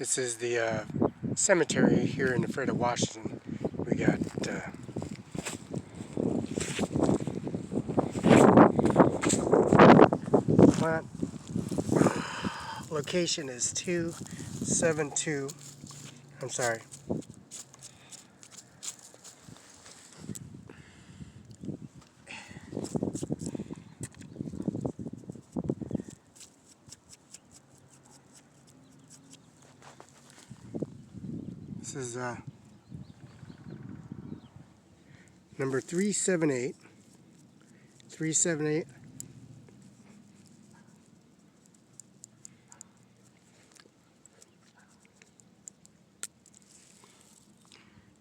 This is the cemetery here in the Fred of Washington. We got plant. Location is 272. I'm sorry. This is number 378. 378.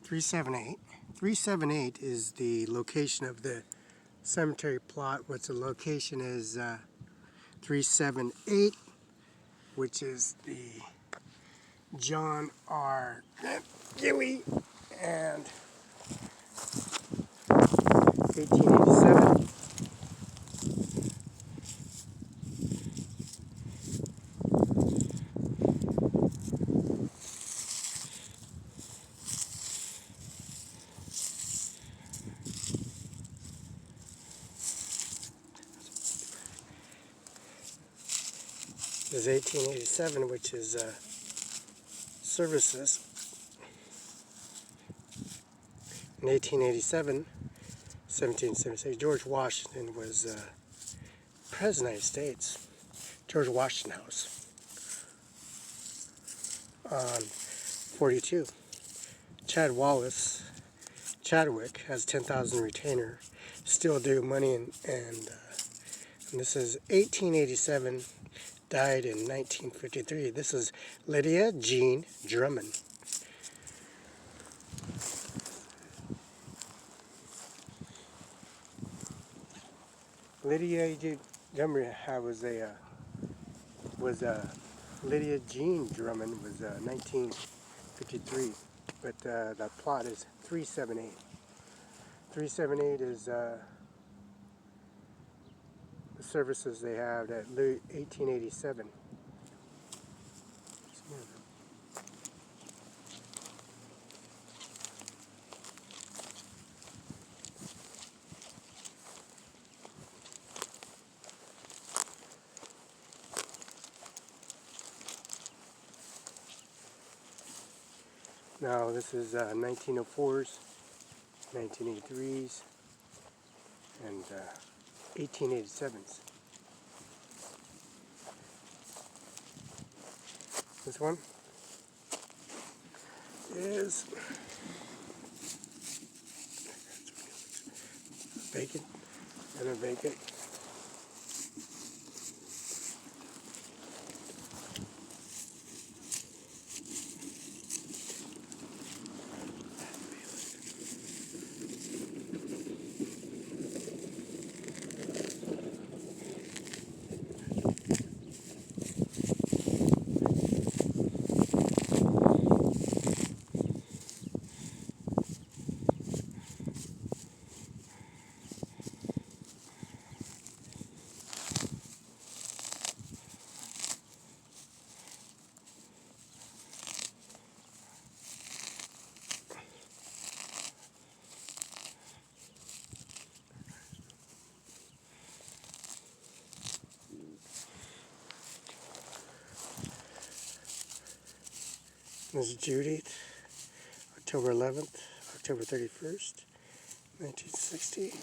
Three seven eight is the location of the cemetery plot. What's the location is 378, which is the John R. Gilly and 1887. This is 1887, which is services. In 1887, 1776, George Washington was President of the United States. George Washington House on 42. Chadwick has 10,000 retainer, still due money, and this is 1887. Died in 1953. This is Lydia Jean Drummond. Lydia Jean Drummond Lydia Jean Drummond was 1953, but the plot is 378. 378 is the services they have at 1887. Now this is 1904s, 1983s, and 1887s. This one is vacant and a vacant. This is Judy, October 11th, October 31st, 1960.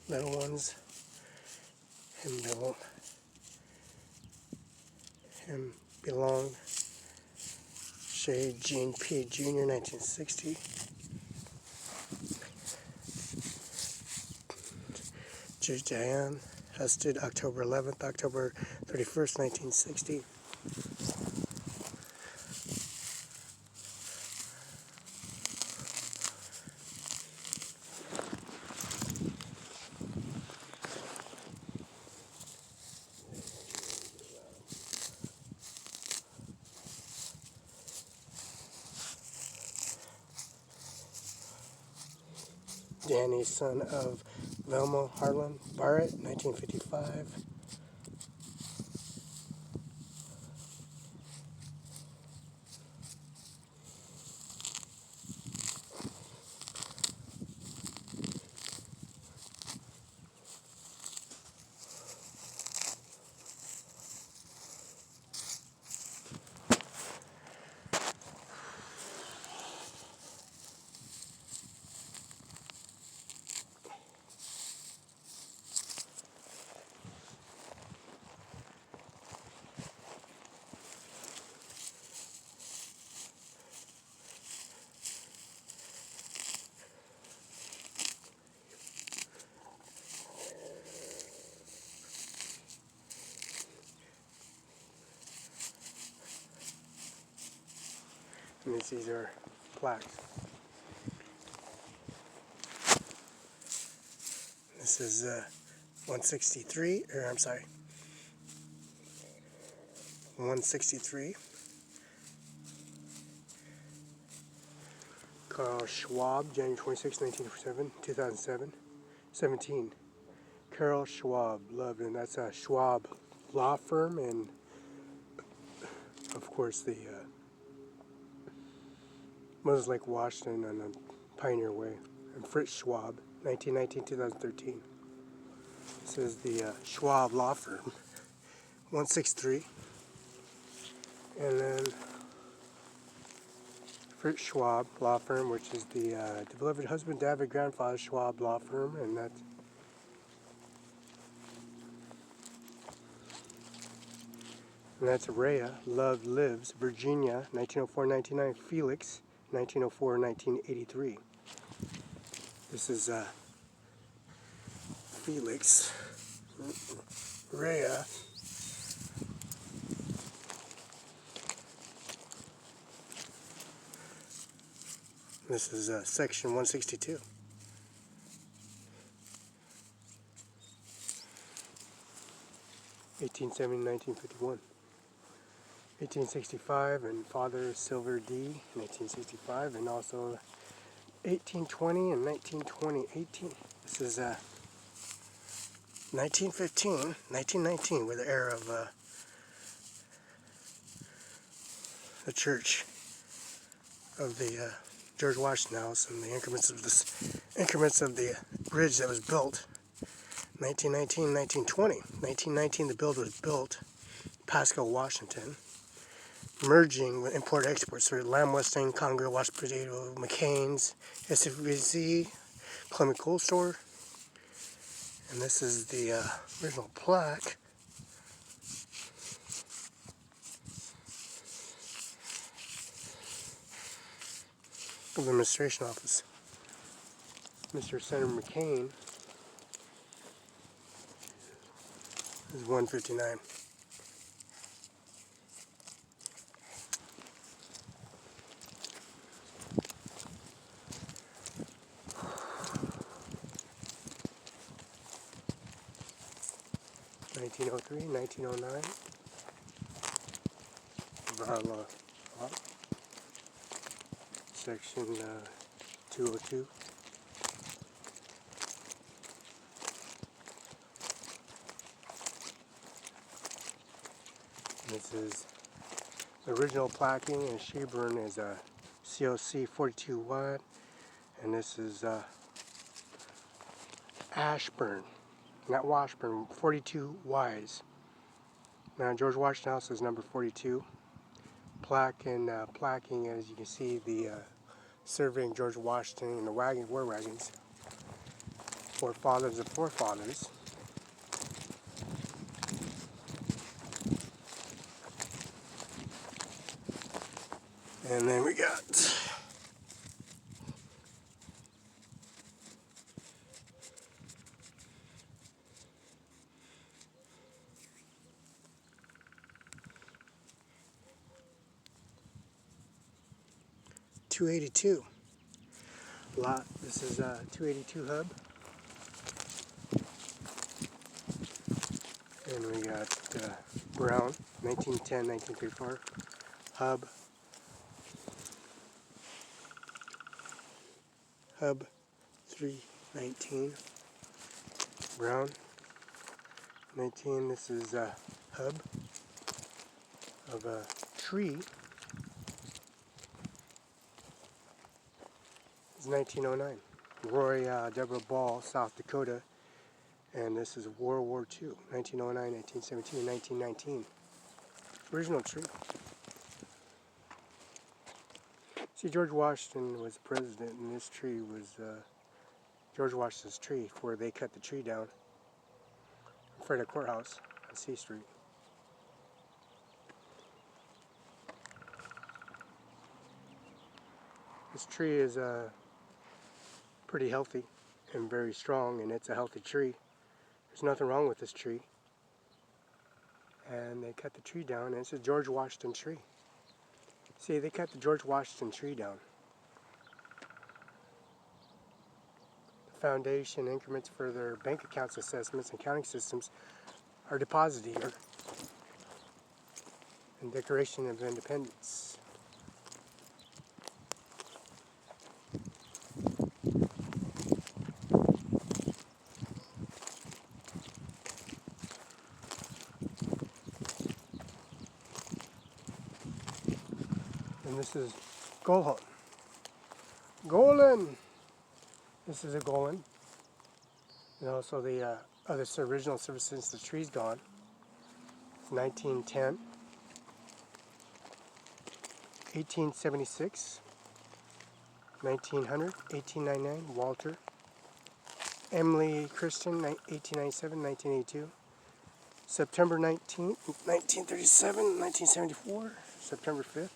Little ones, him belong, Shay Jean P. Jr., 1960. Jude Diane, Husted, October 11th, October 31st, 1960. Danny, son of Velma Harlan Barrett, 1955. And these are plaques. This is 163, or I'm sorry, 163. Carl Schwab, January 26, 1947, 2007. 17. Carol Schwab, loved, and that's a Schwab law firm, and of course the Moses Lake, Washington, on the Pioneer Way. And Fritz Schwab, 1919-2013. This is the Schwab law firm, 163. And then Fritz Schwab law firm, which is the beloved husband, David, grandfather Schwab law firm, and that's Rhea, Love Lives, Virginia, 1904-1999, Felix, 1904-1983. This is Felix, Rhea, this is section 162. (1870–1951). 1865, and Father Silver D, 1965, and also 1820 and 1920. This is 1919, with the era of the church of the George Washington House, and the increments of the bridge that was built. 1919, 1920. 1919, the build was built, Pasco, Washington, merging with import-export, so Lamb Westing, Congo, Washed Potato, McCain's, SFVC, Clement Cold Store. And this is the original plaque. Of the administration office. Mr. Senator McCain is 159. (1903, 1909). Barela, section 202. This is the original plaquing, and Cimaron is a COC 42 watt, and this is Ashburn, not Washburn, 42 Ys. Now George Washington House is number 42. Plaque and plaquing, as you can see, the surveying George Washington and the war wagons, forefathers of forefathers. And then we got .282 lot. This is a .282 hub, and we got Brown, 1910, 1934 hub. Hub 3, 19. Brown. 19. This is a hub of a tree. It's 1909. Roy Deborah Ball, South Dakota. And this is World War II. 1909, 1917, 1919. Original tree. See, George Washington was president, and this tree was George Washington's tree, where they cut the tree down in front of the courthouse on C Street. This tree is pretty healthy and very strong, and it's a healthy tree. There's nothing wrong with this tree. And they cut the tree down, and it's a George Washington tree. See, they cut the George Washington tree down. The foundation increments for their bank accounts assessments and counting systems are deposited here. And Declaration of Independence. And this is Golan. Golan! This is a Golan. And also the other original service since the tree's gone. It's 1910. 1876. 1900. 1899. Walter. Emily Christian, 1897. 1982. September 19th, 1937. 1974. September 5th.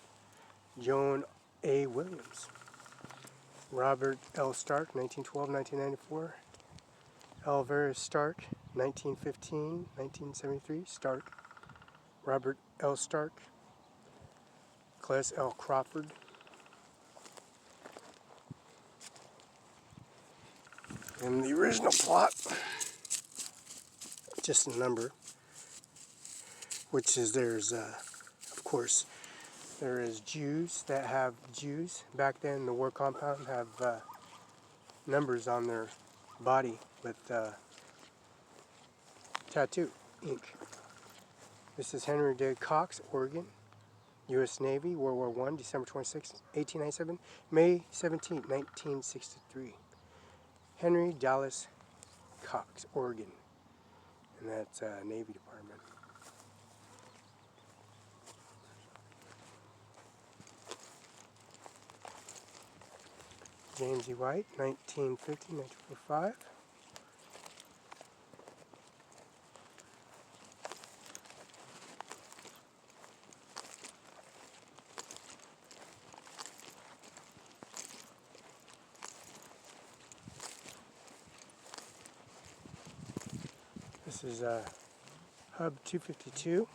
Joan A. Williams. Robert L. Stark, 1912-1994. Alvarez Stark, 1915-1973. Stark. Robert L. Stark. Claes L. Crawford. And the original plot, just a number, which is there's, of course, there is Jews that have Jews back then in the war compound have numbers on their body with tattoo ink. This is Henry D. Cox, Oregon, U.S. Navy, World War I, December 26, 1897, May 17, 1963. Henry Dallas Cox, Oregon, and that's Navy Department. James E. White, 1950-1945. This is Hub 252,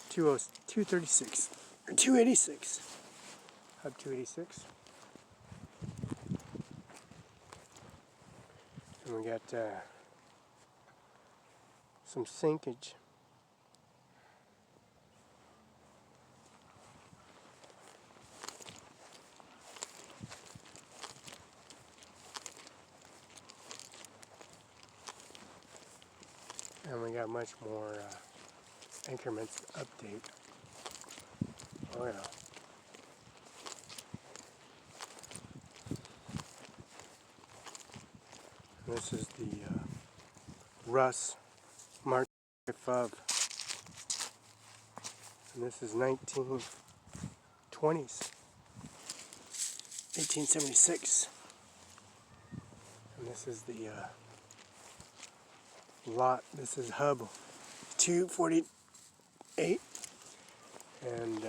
236, or 286. Hub 286. And we got some sinkage. And we got much more increments update. Oh yeah. This is the Russ March of, and this is 1920s, 1876, and this is the lot. This is Hub 248, and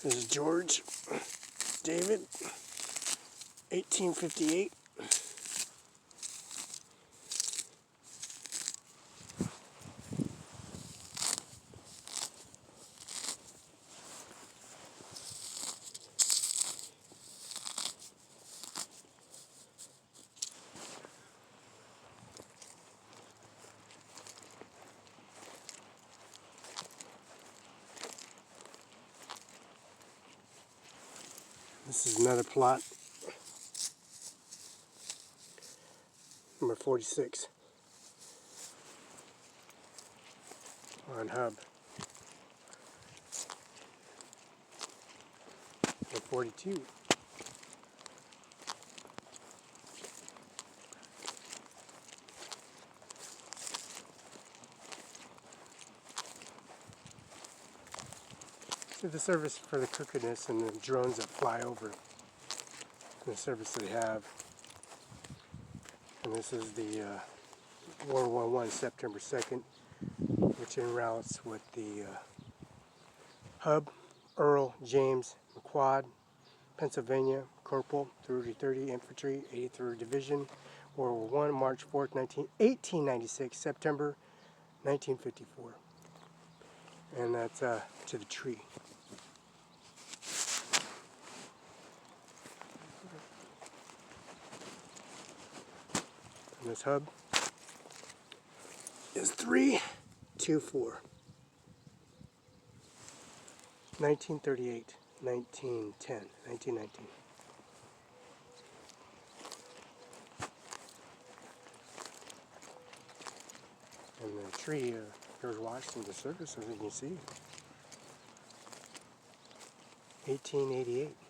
this is George David, 1858. This is another plot 46 on hub. And 42. So the service for the crookedness and the drones that fly over, the service they have. And this is the World War I, September 2nd, which en routes with the Hub, Earl, James, McQuad, Pennsylvania, Corporal, 30 Infantry, 83rd Division, World War I, March 4th, 1896, September 1954. And that's to the tree. And this hub is 324. 1938, 1910, 1919. And the tree, George Washington's service, as you can see. 1888.